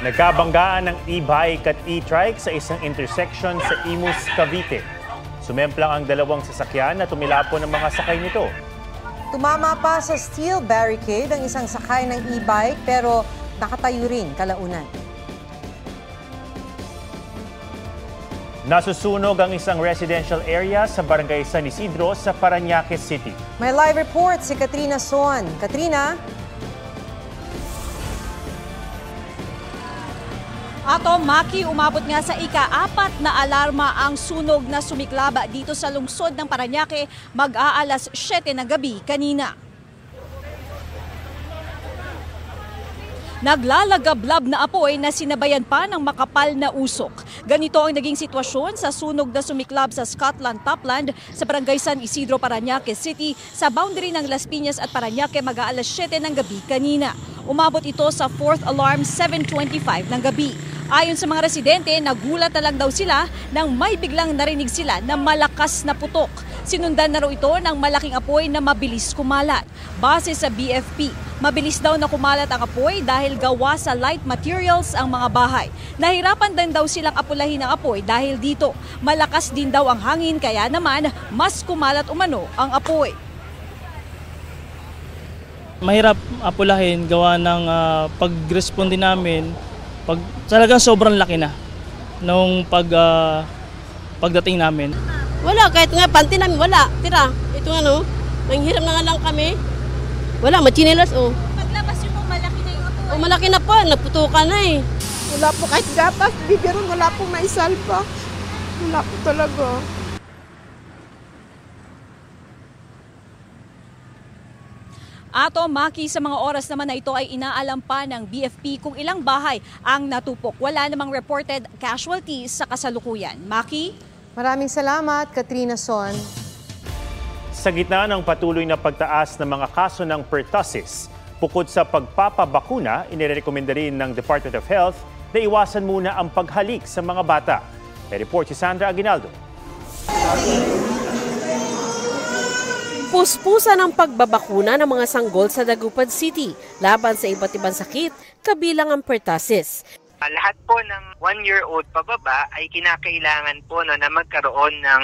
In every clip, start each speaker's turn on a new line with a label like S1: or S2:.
S1: Nagkabanggaan ng e-bike at e-trike sa isang intersection sa Imus, Cavite. Sumemplang ang dalawang sasakyan na tumilapo ng mga sakay nito.
S2: Tumama pa sa steel barricade ang isang sakay ng e-bike pero nakatayo rin kalaunan.
S1: Nasusunog ang isang residential area sa barangay San Isidro sa Parañaque City.
S2: May live report si Katrina Son. Katrina?
S3: Ato, Maki, umabot nga sa ika-4 na alarma ang sunog na sumiklaba dito sa lungsod ng Parañaque mag-aalas 7 ng gabi kanina. Naglalagablab na apoy na sinabayan pa ng makapal na usok. Ganito ang naging sitwasyon sa sunog na sumiklab sa Scotland Topland sa barangay San Isidro, Parañaque City sa boundary ng Las Piñas at Parañaque mag-aalas 7 ng gabi kanina. Umabot ito sa 4th alarm 7:25 ng gabi. Ayon sa mga residente, nagulat na lang daw sila nang may biglang narinig sila na malakas na putok. Sinundan na raw ito ng malaking apoy na mabilis kumalat. Base sa BFP, mabilis daw na kumalat ang apoy dahil gawa sa light materials ang mga bahay. Nahirapan din daw silang apulahin ang apoy dahil dito. Malakas din daw ang hangin kaya naman mas kumalat umano ang apoy.
S4: Mahirap apulahin gawa ng pag-responde namin. Talagang sobrang laki na nung pagdating namin.
S5: Wala, kahit nga panty namin, wala. Tira, ito nga no, nanghiram na nga lang kami. Wala, machinilas oh.
S3: Paglabas yung malaki na yung apoy.
S5: O malaki na pa, naputukan na eh.
S6: Wala po kahit gatas, bibiron, wala po maisalba. Wala po talaga.
S3: Ato, Maki, sa mga oras naman na ito ay inaalam pa ng BFP kung ilang bahay ang natupok. Wala namang reported casualties sa kasalukuyan. Maki?
S2: Maraming salamat, Katrina Son.
S1: Sa gitna ng patuloy na pagtaas ng mga kaso ng pertussis, bukod sa pagpapabakuna, inirekomenda rin ng Department of Health na iwasan muna ang paghalik sa mga bata. May report si Sandra Aguinaldo.
S5: Puspusan ang pagbabakuna ng mga sanggol sa Dagupan City laban sa iba't ibang sakit, kabilang ang pertussis.
S7: Lahat po ng 1-year-old pababa ay kinakailangan po na magkaroon ng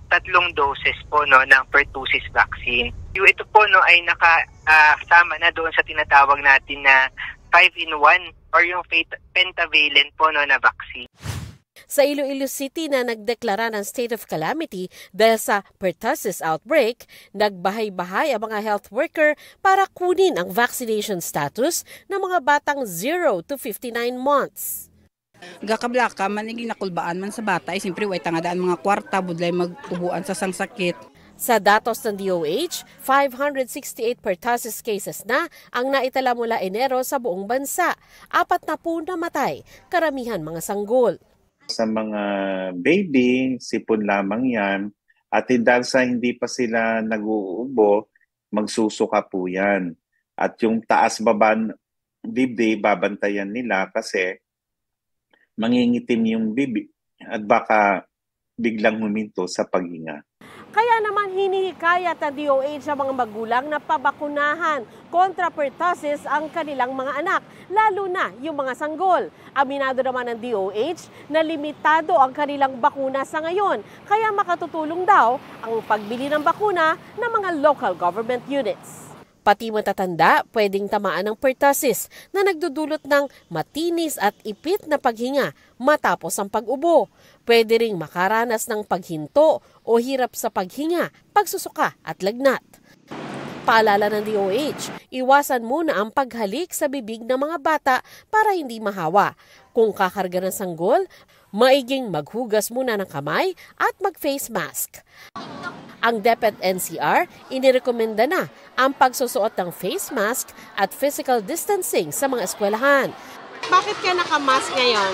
S7: 3 doses po ng pertussis vaccine. Ito po ay nakasama na doon sa tinatawag natin na 5-in-1 or yung pentavalent po na vaccine.
S5: Sa Iloilo City na nagdeklara ng state of calamity dahil sa pertussis outbreak, nagbahay-bahay ang mga health worker para kunin ang vaccination status ng mga batang 0 to 59 months.
S8: Gakablaka, maniging nakulbaan man sa bata, ay simpre way tangadaan mga kwarta, budlay magtubuan sa sangsakit.
S5: Sa datos ng DOH, 568 pertussis cases na ang naitala mula Enero sa buong bansa. 40 namatay, karamihan mga sanggol.
S9: Sa mga baby, sipon lamang yan. At dahil sa hindi pa sila nag-uubo, magsusuka po yan. At yung taas-baban dibdib, babantayan nila kasi mangingitim yung bibi at baka biglang huminto sa paghinga.
S5: Kaya naman hinihikayat ng DOH sa mga magulang na pabakunahan kontra pertussis ang kanilang mga anak, lalo na yung mga sanggol. Aminado naman ng DOH na limitado ang kanilang bakuna sa ngayon, kaya makatutulong daw ang pagbili ng bakuna ng mga local government units. Pati matatanda pwedeng tamaan ng pertussis na nagdudulot ng matinis at ipit na paghinga matapos ang pag-ubo. Pwede ring makaranas ng paghinto o hirap sa paghinga, pagsusuka at lagnat. Paalala ng DOH, iwasan muna ang paghalik sa bibig ng mga bata para hindi mahawa. Kung kakarga ng sanggol, maiging maghugas muna ng kamay at mag-face mask. Ang DepEd NCR, inirekomenda na ang pagsusuot ng face mask at physical distancing sa mga eskwelahan.
S6: Bakit ka nakamask ngayon?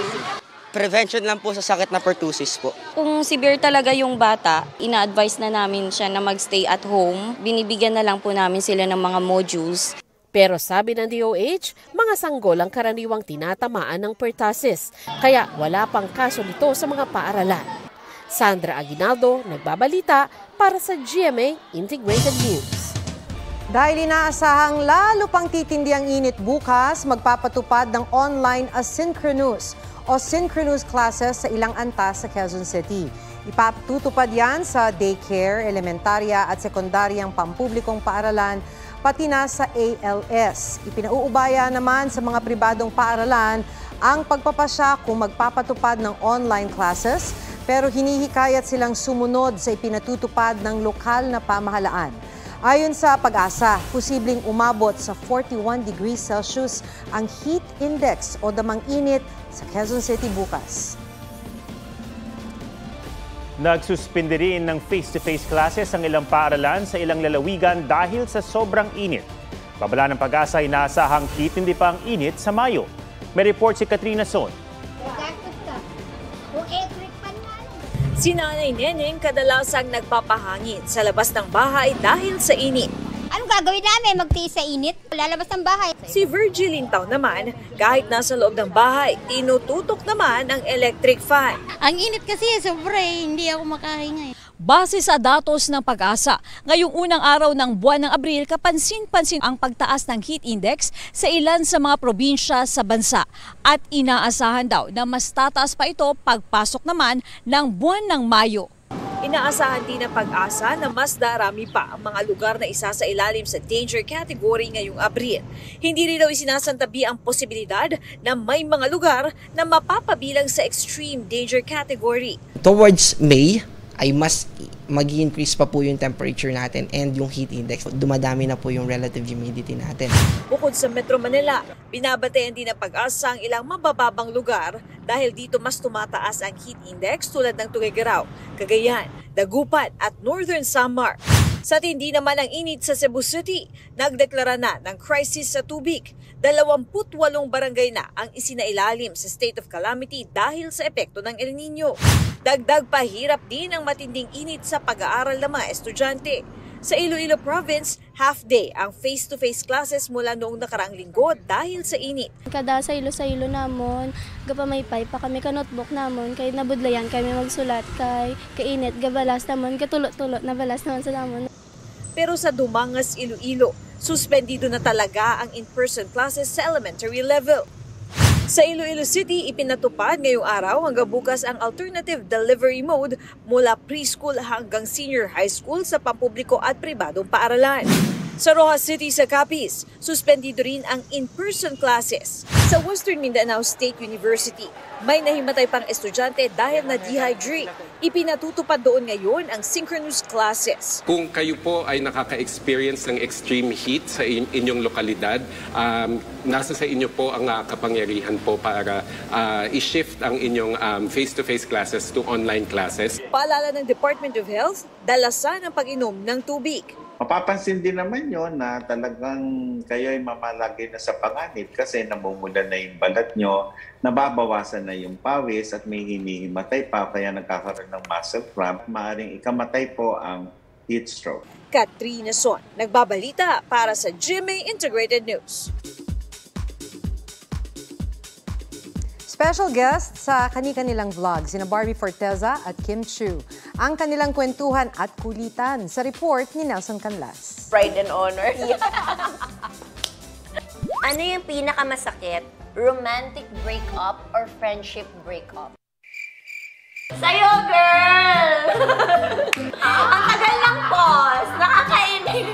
S10: Prevention lang po sa sakit na pertussis po.
S11: Kung severe talaga yung bata, ina-advise na namin siya na magstay at home. Binibigyan na lang po namin sila ng mga modules.
S5: Pero sabi ng DOH, mga sanggol ang karaniwang tinatamaan ng pertussis, kaya wala pang kaso nito sa mga paaralan. Sandra Aguinaldo, nagbabalita para sa GMA Integrated News.
S2: Dahil inaasahang lalo pang titindi ang init bukas, magpapatupad ng online asynchronous o synchronous classes sa ilang antas sa Quezon City. Ipatutupad yan sa daycare, elementarya at sekundaryang pampublikong paaralan, pati na sa ALS. Ipinauubaya naman sa mga pribadong paaralan ang pagpapasya kung magpapatupad ng online classes, pero hinihikayat silang sumunod sa ipinatutupad ng lokal na pamahalaan. Ayon sa Pag-asa, posibleng umabot sa 41 degrees Celsius ang heat index o damang init sa Quezon City bukas.
S1: Nagsuspindi rin ng face-to-face classes ang ilang paaralan sa ilang lalawigan dahil sa sobrang init. Babala ng Pag-asa, inaasahang titindi pa ang init sa Mayo. May report si Katrina Son.
S3: Si Nanay Neneng kadalasang nagpapahangin sa labas ng bahay dahil sa init.
S12: Anong gagawin namin? Magtiis sa init? Lalabas ng bahay.
S3: Si Virgil Lintaw naman, kahit nasa loob ng bahay, tinututok naman ang electric fan.
S12: Ang init kasi, sobra hindi ako makahinga.
S3: Base sa datos ng Pag-asa, ngayong unang araw ng buwan ng Abril, kapansin-pansin ang pagtaas ng heat index sa ilan sa mga probinsya sa bansa. At inaasahan daw na mas tataas pa ito pagpasok naman ng buwan ng Mayo. Inaasahan din ng Pag-asa na mas darami pa ang mga lugar na isa sa ilalim sa danger category ngayong Abril. Hindi rin daw isinasantabi ang posibilidad na may mga lugar na mapapabilang sa extreme danger category.
S10: Towards May, ay mas mag-increase pa po yung temperature natin and yung heat index. Dumadami na po yung relative humidity natin.
S3: Bukod sa Metro Manila, binabantayan din ng Pag-asa ang ilang mabababang lugar dahil dito mas tumataas ang heat index tulad ng Tuguegarao, Cagayan, Dagupan at Northern Samar. Sa tindi naman ang init sa Cebu City, nagdeklara na ng crisis sa tubig. 28 barangay na ang isinailalim sa state of calamity dahil sa epekto ng El Nino. Dagdag pahirap din ang matinding init sa pag-aaral ng mga estudyante. Sa Iloilo Province, half-day ang face-to-face classes mula noong nakaraang linggo dahil sa init.
S13: Kada sa ilo namon, gapamaypay pa kami ka notebook namon, kay nabudlayan kami magsulat kay kainit, gabalas namon, katulot-tulot na balas naman sa namon.
S3: Pero sa Dumangas, Iloilo, suspendido na talaga ang in-person classes sa elementary level. Sa Iloilo City, ipinatupad ngayong araw hanggang bukas ang alternative delivery mode mula preschool hanggang senior high school sa pampubliko at pribadong paaralan. Sa Rojas City sa Capiz, suspendido rin ang in-person classes. Sa Western Mindanao State University, may nahimatay pang estudyante dahil na-dehydrate. Ipinatutupad doon ngayon ang synchronous classes.
S14: Kung kayo po ay nakaka-experience ng extreme heat sa inyong lokalidad, nasa sa inyo po ang kapangyarihan po para i-shift ang inyong face-to-face classes to online classes.
S3: Paalala ng Department of Health, dalasan ang pag-inom ng tubig.
S9: Mapapansin din naman yon na talagang kayo ay mamalagi na sa panganib kasi namumula na yung balat nyo, nababawasan na yung pawis at may hinihimatay pa kaya nagkakaroon ng muscle cramp. Maaring ikamatay po ang heat stroke.
S3: Katrina Son, nagbabalita para sa GMA Integrated News.
S2: Special guest sa kani-kanilang vlog, sina Barbie Forteza at Kim Chiu. Ang kanilang kwentuhan at kulitan sa report ni Nelson Canlas.
S15: Pride and honor. Yeah. Ano yung pinakamasakit? Romantic breakup or friendship breakup? Sa'yo, girl! Ang tagal ng pause. Nakakainis.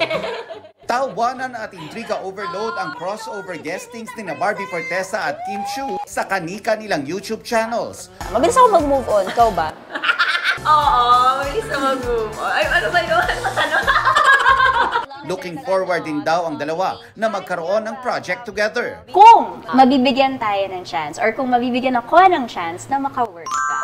S16: Tawanan at intriga overload ang crossover guestings ni na Barbie Forteza at Kim Chiu sa kani-kanilang YouTube channels.
S15: Mabilis ako mag-move on. Ikaw ba?
S17: Oo, mabilis ako mag-move on. Ay, ano ba yun?
S16: Looking forward din daw ang dalawa na magkaroon ng project together.
S18: Kung mabibigyan tayo ng chance or kung mabibigyan ako ng chance na maka-work ka,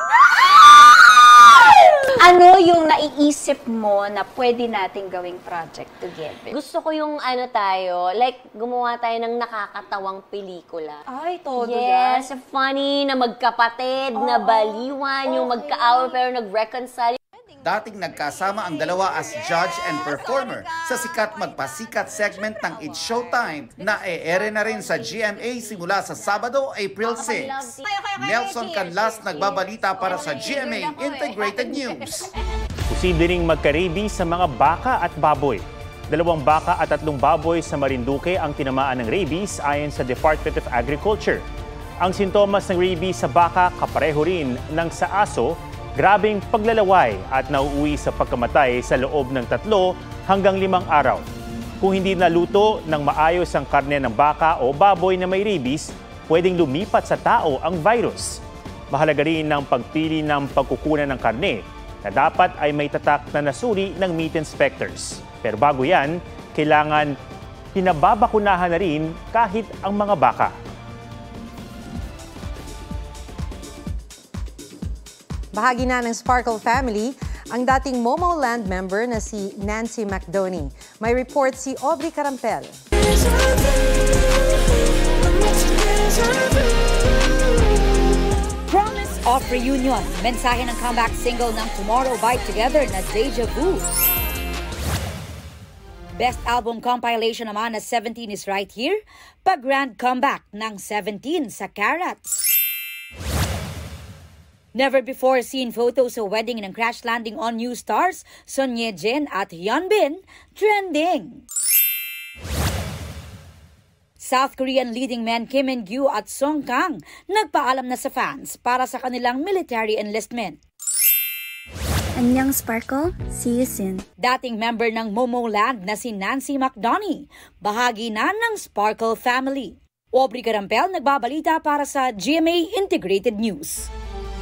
S18: ano yung naiisip mo na pwede nating gawing project together?
S15: Gusto ko yung ano tayo, like gumawa tayo ng nakakatawang pelikula.
S18: Ay, todo
S15: yes, funny, na magkapatid, na baliwan, yung magka-away pero nag-reconcile.
S16: Dating nagkasama ang dalawa as judge and performer sa sikat magpasikat segment ng It's Showtime na e-ere na rin sa GMA simula sa Sabado, April 6. Nelson Canlas nagbabalita para sa GMA Integrated News.
S1: Posible ring magka-rabies sa mga baka at baboy. 2 baka at 3 baboy sa Marinduque ang tinamaan ng rabies ayon sa Department of Agriculture. Ang sintomas ng rabies sa baka kapareho rin ng sa aso, grabing paglalaway at nauuwi sa pagkamatay sa loob ng 3 hanggang 5 araw. Kung hindi naluto ng maayos ang karne ng baka o baboy na may rabies, pwedeng lumipat sa tao ang virus. Mahalaga rin ang pagpili ng pagkukunan ng karne na dapat ay may tatak na nasuri ng meat inspectors. Pero bago yan, kailangan pinababakunahan na rin kahit ang mga baka.
S2: Bahagi na ng Sparkle family ang dating Momo Land member na si Nancy McDonnie. May report si Aubrey Carampel.
S19: Promise of reunion. Mensahe ng comeback single ng Tomorrow by Together na Deja Vu. Best album compilation naman na 17 is Right Here. Pag-grand comeback ng 17 sa Carats. Never before seen photos sa wedding ng crash landing on new stars, Son Ye-jin at Hyunbin, trending. South Korean leading men Kim In-gyu at Song Kang nagpaalam na sa fans para sa kanilang military enlistment.
S13: Annyeong Sparkle, see you soon.
S19: Dating member ng Momo Land na si Nancy McDonnie, bahagi na ng Sparkle family. Aubrey Carampel nagbabalita para sa GMA Integrated News.